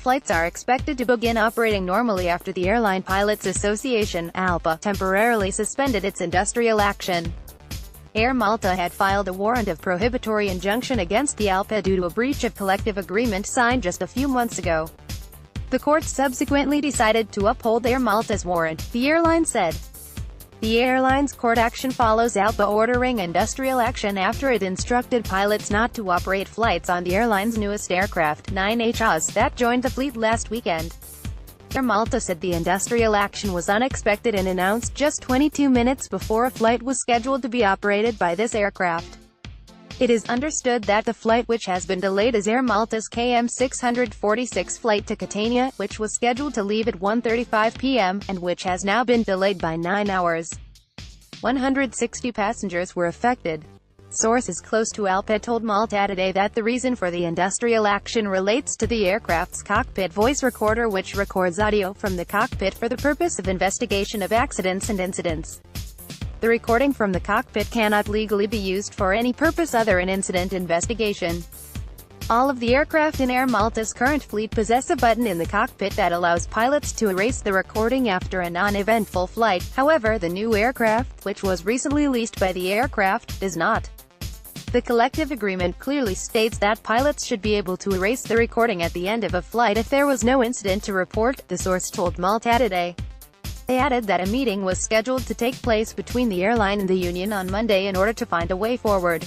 Flights are expected to begin operating normally after the Airline Pilots Association, ALPA, temporarily suspended its industrial action. Air Malta had filed a warrant of prohibitory injunction against the ALPA due to a breach of collective agreement signed just a few months ago. The court subsequently decided to uphold Air Malta's warrant, the airline said. The airline's court action follows ALPA ordering industrial action after it instructed pilots not to operate flights on the airline's newest aircraft, 9HAs, that joined the fleet last weekend. Air Malta said the industrial action was unexpected and announced just 22 minutes before a flight was scheduled to be operated by this aircraft. It is understood that the flight which has been delayed is Air Malta's KM 646 flight to Catania, which was scheduled to leave at 1:35 p.m., and which has now been delayed by 9 hours. 160 passengers were affected. Sources close to ALPA told Malta today that the reason for the industrial action relates to the aircraft's cockpit voice recorder, which records audio from the cockpit for the purpose of investigation of accidents and incidents. The recording from the cockpit cannot legally be used for any purpose other than incident investigation. All of the aircraft in Air Malta's current fleet possess a button in the cockpit that allows pilots to erase the recording after a non-eventful flight. However, the new aircraft, which was recently leased by the aircraft, does not. The collective agreement clearly states that pilots should be able to erase the recording at the end of a flight if there was no incident to report, the source told Malta today. They added that a meeting was scheduled to take place between the airline and the union on Monday in order to find a way forward.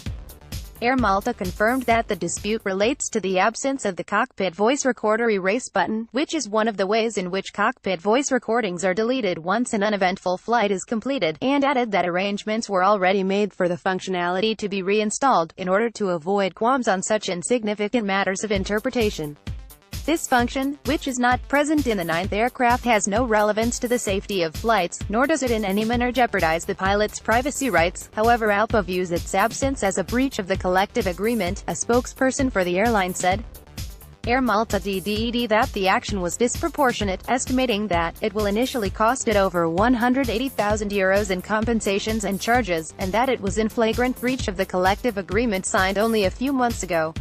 Air Malta confirmed that the dispute relates to the absence of the cockpit voice recorder erase button, which is one of the ways in which cockpit voice recordings are deleted once an uneventful flight is completed, and added that arrangements were already made for the functionality to be reinstalled, in order to avoid qualms on such insignificant matters of interpretation. This function, which is not present in the 9th aircraft, has no relevance to the safety of flights, nor does it in any manner jeopardize the pilot's privacy rights. However, ALPA views its absence as a breach of the collective agreement, a spokesperson for the airline said. Air Malta did that the action was disproportionate, estimating that it will initially cost it over €180,000 in compensations and charges, and that it was in flagrant breach of the collective agreement signed only a few months ago.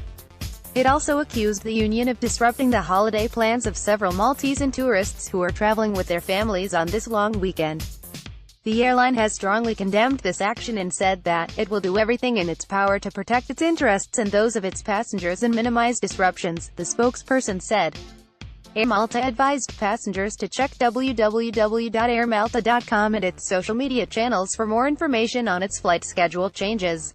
It also accused the union of disrupting the holiday plans of several Maltese tourists who are traveling with their families on this long weekend. The airline has strongly condemned this action and said that it will do everything in its power to protect its interests and those of its passengers and minimize disruptions, the spokesperson said. Air Malta advised passengers to check www.airmalta.com and its social media channels for more information on its flight schedule changes.